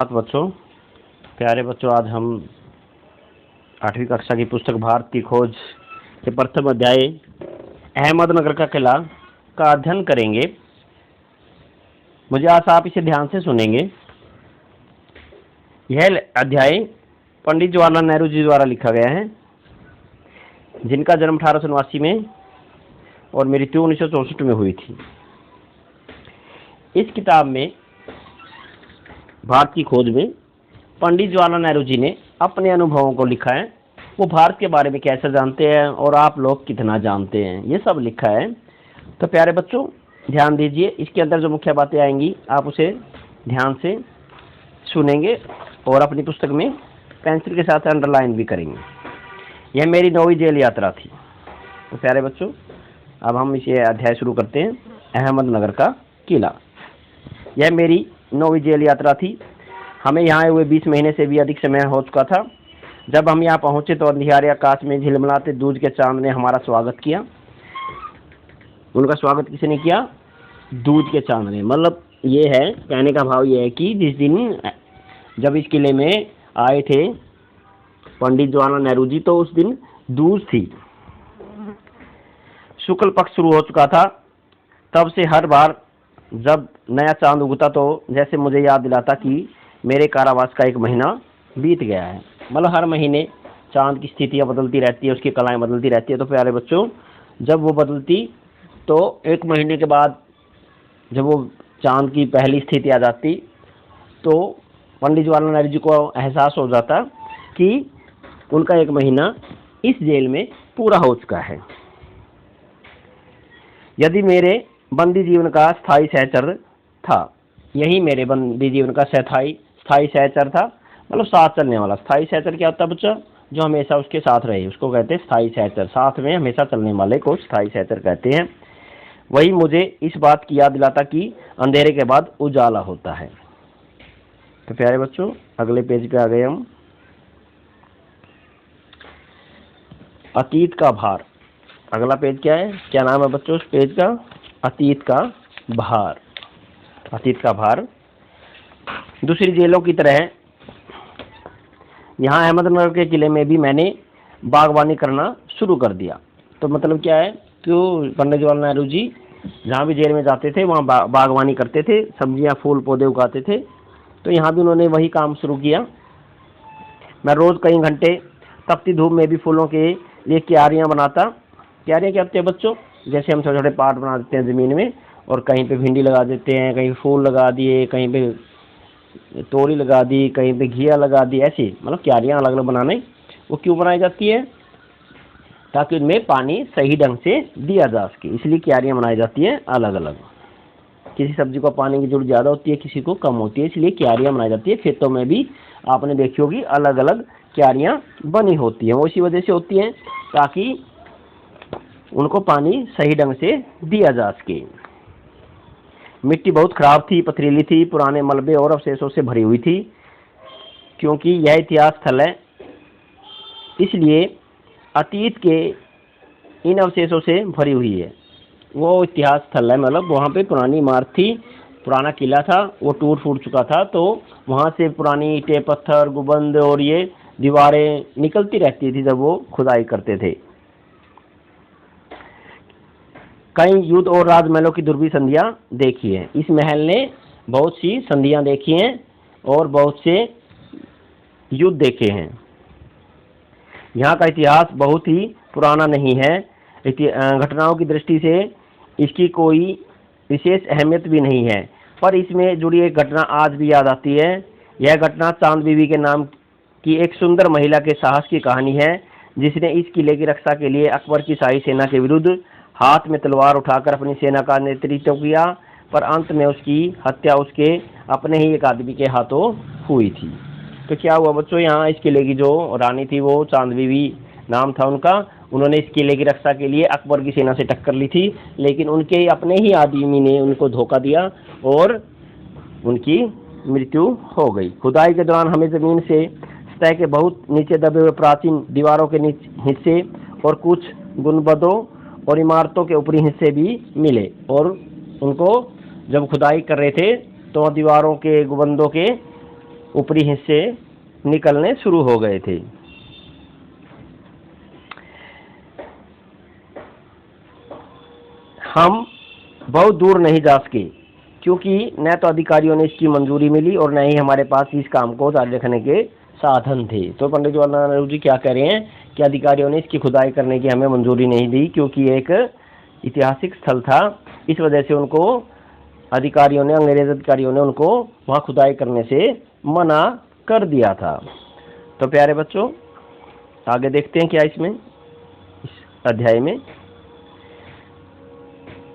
बच्चों, प्यारे बच्चों, आज हम 8वीं कक्षा की पुस्तक भारत की खोज के प्रथम अध्याय अहमदनगर का किला का अध्ययन करेंगे। मुझे आशा आप इसे ध्यान से सुनेंगे। यह अध्याय पंडित जवाहरलाल नेहरू जी द्वारा लिखा गया है, जिनका जन्म 1879 में और मृत्यु 1964 में हुई थी। इस किताब में भारत की खोज में पंडित जवाहरलाल नेहरू जी ने अपने अनुभवों को लिखा है। वो भारत के बारे में कैसे जानते हैं और आप लोग कितना जानते हैं, ये सब लिखा है। तो प्यारे बच्चों, ध्यान दीजिए। इसके अंदर जो मुख्य बातें आएंगी आप उसे ध्यान से सुनेंगे और अपनी पुस्तक में पेंसिल के साथ अंडरलाइन भी करेंगे। यह मेरी 9वीं जेल यात्रा थी। तो प्यारे बच्चों, अब हम इसे अध्याय शुरू करते हैं। अहमदनगर का किला। यह मेरी 9वीं जेल यात्रा थी। हमें यहाँ आए हुए 20 महीने से भी अधिक समय हो चुका था। जब हम यहाँ पहुंचे तो अंधियारे आकाश में झिलमिलाते दूज के चांद ने हमारा स्वागत किया। उनका स्वागत किसने किया? दूज के चांद ने। मतलब ये है, कहने का भाव ये है कि जिस दिन जब इस किले में आए थे पंडित जवाहरलाल नेहरू जी, तो उस दिन दूज थी। शुक्ल पक्ष शुरू हो चुका था। तब से हर बार जब नया चांद उगता तो जैसे मुझे याद दिलाता कि मेरे कारावास का एक महीना बीत गया है। मतलब हर महीने चांद की स्थितियाँ बदलती रहती है, उसकी कलाएं बदलती रहती है। तो प्यारे बच्चों, जब वो बदलती तो एक महीने के बाद जब वो चांद की पहली स्थिति आ जाती तो पंडित जवाहरलाल नेहरू जी को एहसास हो जाता कि उनका एक महीना इस जेल में पूरा हो चुका है। यदि मेरे बंदी जीवन का स्थायी सहचर था, यही मेरे बंदी जीवन का स्थायी सहचर था। मतलब साथ चलने वाला। स्थायी सहचर क्या होता है बच्चा? जो हमेशा उसके साथ रहे, उसको कहते हैं स्थायी सहचर। साथ में हमेशा चलने वाले को स्थायी सहचर कहते हैं। वही मुझे इस बात की याद दिलाता कि अंधेरे के बाद उजाला होता है। तो प्यारे बच्चों, अगले पेज पे आ गए हम। अतीत का भार। अगला पेज क्या है? क्या नाम है बच्चों उस पेज का? अतीत का भार। अतीत का भार। दूसरी जेलों की तरह यहाँ अहमदनगर के किले में भी मैंने बागवानी करना शुरू कर दिया। तो मतलब क्या है कि पंडित जवाहरलाल नेहरू जी जहाँ भी जेल में जाते थे वहाँ बागवानी करते थे, सब्जियाँ फूल पौधे उगाते थे। तो यहाँ भी उन्होंने वही काम शुरू किया। मैं रोज़ कई घंटे तपती धूप में भी फूलों के लिए क्यारियाँ बनाता। क्यारियाँ क्या होती है बच्चों? जैसे हम छोटे छोटे पार्ट बना देते हैं ज़मीन में और कहीं पे भिंडी लगा देते हैं, कहीं फूल लगा दिए, कहीं पे तोरी लगा दी, कहीं पे घिया लगा दी। ऐसी मतलब क्यारियाँ अलग अलग बनाने। वो क्यों बनाई जाती है? ताकि उनमें पानी सही ढंग से दिया जा सके, इसलिए क्यारियाँ बनाई जाती हैं अलग अलग। किसी सब्जी को पानी की जरूरत ज़्यादा होती है, किसी को कम होती है, इसलिए क्यारियाँ बनाई जाती है। खेतों में भी आपने देखी होगी अलग अलग क्यारियाँ बनी होती हैं। वो इसी वजह से होती हैं ताकि उनको पानी सही ढंग से दिया जा सके। मिट्टी बहुत खराब थी, पथरीली थी, पुराने मलबे और अवशेषों से भरी हुई थी। क्योंकि यह इतिहास स्थल है, इसलिए अतीत के इन अवशेषों से भरी हुई है। वो इतिहास स्थल है, मतलब वहाँ पे पुरानी इमारत थी, पुराना किला था, वो टूट फूट चुका था। तो वहाँ से पुरानी ईंटें, पत्थर, गुंबद और ये दीवारें निकलती रहती थी जब वो खुदाई करते थे। कई युद्ध और राजमहलों की दुर्भी संधियां देखी है। इस महल ने बहुत सी संधियां देखी हैं और बहुत से युद्ध देखे हैं। यहाँ का इतिहास बहुत ही पुराना नहीं है। घटनाओं की दृष्टि से इसकी कोई विशेष अहमियत भी नहीं है, पर इसमें जुड़ी एक घटना आज भी याद आती है। यह घटना चांद बीबी के नाम की एक सुंदर महिला के साहस की कहानी है, जिसने इस किले की रक्षा के लिए अकबर की शाही सेना के विरुद्ध हाथ में तलवार उठाकर अपनी सेना का नेतृत्व किया। पर अंत में उसकी हत्या उसके अपने ही एक आदमी के हाथों हुई थी। तो क्या हुआ बच्चों, यहाँ इस किले की जो रानी थी वो चांद बीबी नाम था उनका। उन्होंने इस किले की रक्षा के लिए अकबर की सेना से टक्कर ली थी, लेकिन उनके अपने ही आदमी ने उनको धोखा दिया और उनकी मृत्यु हो गई। खुदाई के दौरान हमें जमीन से सतह के बहुत नीचे दबे हुए प्राचीन दीवारों के हिस्से और कुछ गुंबदों और इमारतों के ऊपरी हिस्से भी मिले। और उनको जब खुदाई कर रहे थे तो दीवारों के, गुंबदों के ऊपरी हिस्से निकलने शुरू हो गए थे। हम बहुत दूर नहीं जा सके क्योंकि न तो अधिकारियों ने इसकी मंजूरी मिली और न ही हमारे पास इस काम को जारी रखने के साधन थे। तो पंडित जवाहरलाल नेहरू जी क्या कह रहे हैं कि अधिकारियों ने इसकी खुदाई करने की हमें मंजूरी नहीं दी क्योंकि एक ऐतिहासिक स्थल था, इस वजह से उनको अधिकारियों ने, अंग्रेज अधिकारियों ने उनको वहाँ खुदाई करने से मना कर दिया था। तो प्यारे बच्चों, आगे देखते हैं क्या इसमें, इस अध्याय में।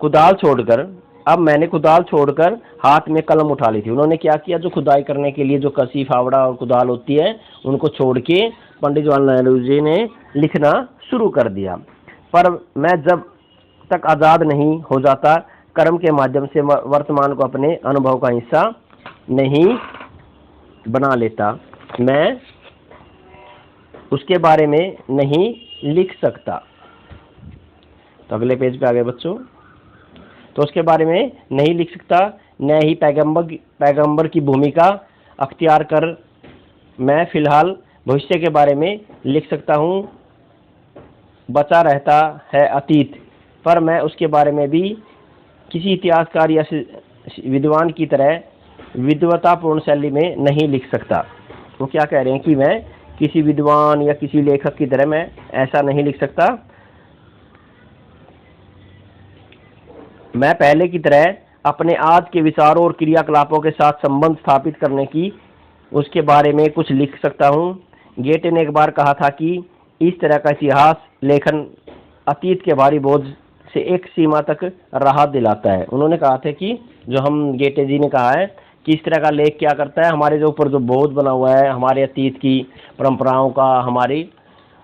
कुदाल छोड़कर, अब मैंने कुदाल छोड़कर हाथ में कलम उठा ली थी। उन्होंने क्या किया, जो खुदाई करने के लिए जो कसी, फावड़ा और कुदाल होती है उनको छोड़ के पंडित जवाहरलाल नेहरू जी ने लिखना शुरू कर दिया। पर मैं जब तक आज़ाद नहीं हो जाता कर्म के माध्यम से वर्तमान को अपने अनुभव का हिस्सा नहीं बना लेता, मैं उसके बारे में नहीं लिख सकता। तो अगले पेज पे आ गए बच्चों। तो उसके बारे में नहीं लिख सकता, न ही पैगंबर की भूमिका अख्तियार कर मैं फिलहाल भविष्य के बारे में लिख सकता हूँ। बचा रहता है अतीत, पर मैं उसके बारे में भी किसी इतिहासकार या विद्वान की तरह विद्वतापूर्ण शैली में नहीं लिख सकता। वो क्या कह रहे हैं कि मैं किसी विद्वान या किसी लेखक की तरह मैं ऐसा नहीं लिख सकता। मैं पहले की तरह अपने आज के विचारों और क्रियाकलापों के साथ संबंध स्थापित करने की उसके बारे में कुछ लिख सकता हूँ। गेटे ने एक बार कहा था कि इस तरह का इतिहास लेखन अतीत के भारी बोझ से एक सीमा तक राहत दिलाता है। उन्होंने कहा था कि जो हम गेटे जी ने कहा है कि इस तरह का लेख क्या करता है, हमारे जो ऊपर जो बोझ बना हुआ है हमारे अतीत की परंपराओं का, हमारी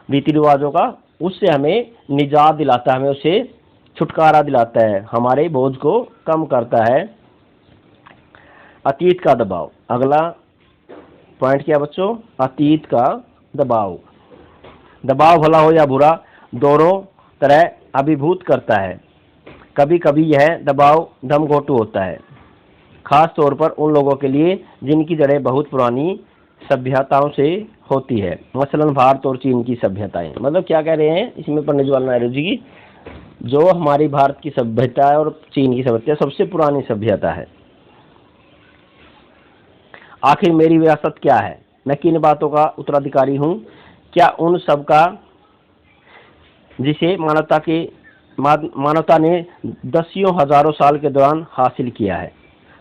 रीति रिवाजों का, उससे हमें निजात दिलाता है, हमें उससे छुटकारा दिलाता है, हमारे बोझ को कम करता है। अतीत का दबाव, अगला पॉइंट क्या बच्चों, अतीत का दबाव। दबाव भला हो या बुरा दोनों तरह अभिभूत करता है। कभी कभी यह दबाव दमघोटू होता है, खास तौर पर उन लोगों के लिए जिनकी जड़ें बहुत पुरानी सभ्यताओं से होती है, मसलन भारत और चीन की सभ्यताएं। मतलब क्या कह रहे हैं इसमें पंडित जवाहरलाल नेहरू जी की, जो हमारी भारत की सभ्यता है और चीन की सभ्यता सबसे पुरानी सभ्यता है। आखिर मेरी विरासत क्या है, मैं किन बातों का उत्तराधिकारी हूँ, क्या उन सब का जिसे मानवता ने दसियों हजारों साल के दौरान हासिल किया है।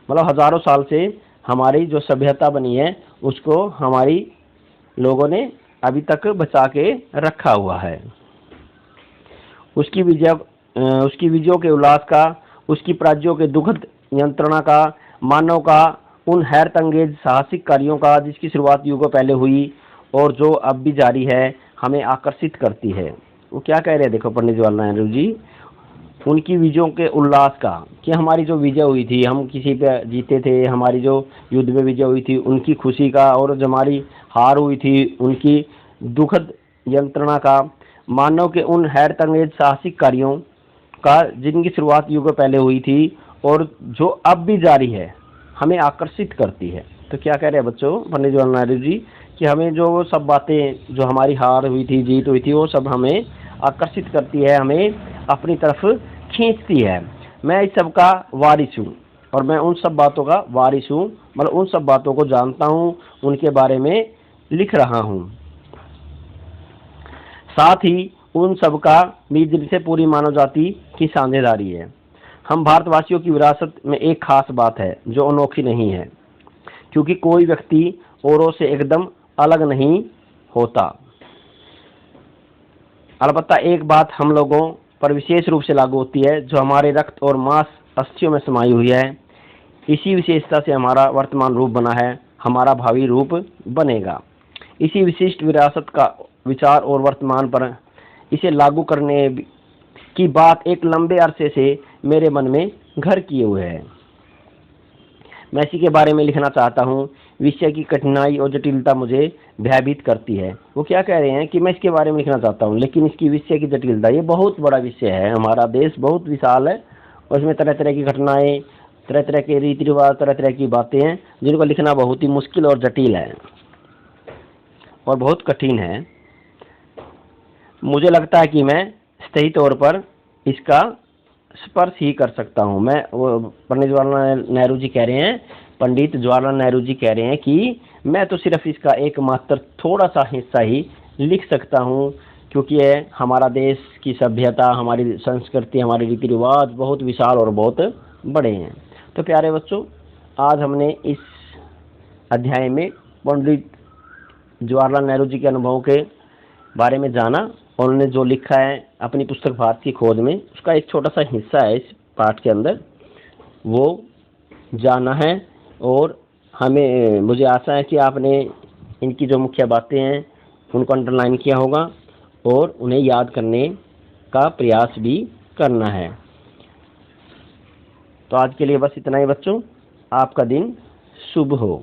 मतलब हजारों साल से हमारी जो सभ्यता बनी है उसको हमारी लोगों ने अभी तक बचा के रखा हुआ है। उसकी विजयों के उल्लास का, उसकी पराजयों के दुखद यंत्रणा का, मानव का उन हैरतअंगेज साहसिक कार्यों का जिसकी शुरुआत युगों पहले हुई और जो अब भी जारी है, हमें आकर्षित करती है। वो क्या कह रहे हैं देखो पंडित जवाहरलाल नेहरू जी, उनकी विजयों के उल्लास का, कि हमारी जो विजय हुई थी, हम किसी पे जीते थे, हमारी जो युद्ध में विजय हुई थी उनकी खुशी का, और जो हमारी हार हुई थी उनकी दुखद यंत्रणा का, मानव के उन हैरतअंगेज साहसिक कार्यों का जिनकी शुरुआत युगों पहले हुई थी और जो अब भी जारी है, हमें आकर्षित करती है। तो क्या कह रहे हैं बच्चों पंडित जवाहरलाल नेहरू जी कि हमें जो सब बातें, जो हमारी हार हुई थी, जीत हुई थी, वो सब हमें आकर्षित करती है, हमें अपनी तरफ खींचती है। मैं इस सब का वारिस हूँ और मैं उन सब बातों का वारिस हूँ, मतलब उन सब बातों को जानता हूँ, उनके बारे में लिख रहा हूँ। साथ ही उन सब का भी जिनसे पूरी मानव जाति की साझेदारी है। हम भारतवासियों की विरासत में एक खास बात है जो अनोखी नहीं है, क्योंकि कोई व्यक्ति औरों से एकदम अलग नहीं होता। अलबत्ता एक बात हम लोगों पर विशेष रूप से लागू होती है जो हमारे रक्त और मांस अस्थियों में समाई हुई है। इसी विशेषता से हमारा वर्तमान रूप बना है, हमारा भावी रूप बनेगा। इसी विशिष्ट विरासत का विचार और वर्तमान पर इसे लागू करने की बात एक लंबे अरसे से मेरे मन में घर किए हुए है। मैं इसी के बारे में लिखना चाहता हूँ। विषय की कठिनाई और जटिलता मुझे भयभीत करती है। वो क्या कह रहे हैं कि मैं इसके बारे में लिखना चाहता हूँ, लेकिन इसकी विषय की जटिलता, ये बहुत बड़ा विषय है, हमारा देश बहुत विशाल है और इसमें तरह तरह की घटनाएं तरह तरह के रीति रिवाज, तरह तरह की बातें हैं जिनको लिखना बहुत ही मुश्किल और जटिल है और बहुत कठिन है। मुझे लगता है कि मैं सही तौर पर इसका स्पर्श ही कर सकता हूँ। मैं पंडित जवाहरलाल नेहरू जी कह रहे हैं, पंडित जवाहरलाल नेहरू जी कह रहे हैं कि मैं तो सिर्फ इसका एकमात्र थोड़ा सा हिस्सा ही लिख सकता हूँ, क्योंकि ये हमारा देश की सभ्यता, हमारी संस्कृति, हमारे रीति रिवाज बहुत विशाल और बहुत बड़े हैं। तो प्यारे बच्चों, आज हमने इस अध्याय में पंडित जवाहरलाल नेहरू जी के अनुभवों के बारे में जाना और उन्होंने जो लिखा है अपनी पुस्तक भारत की खोज में, उसका एक छोटा सा हिस्सा है इस पाठ के अंदर, वो जाना है। और मुझे आशा है कि आपने इनकी जो मुख्य बातें हैं उनको अंडरलाइन किया होगा और उन्हें याद करने का प्रयास भी करना है। तो आज के लिए बस इतना ही बच्चों। आपका दिन शुभ हो।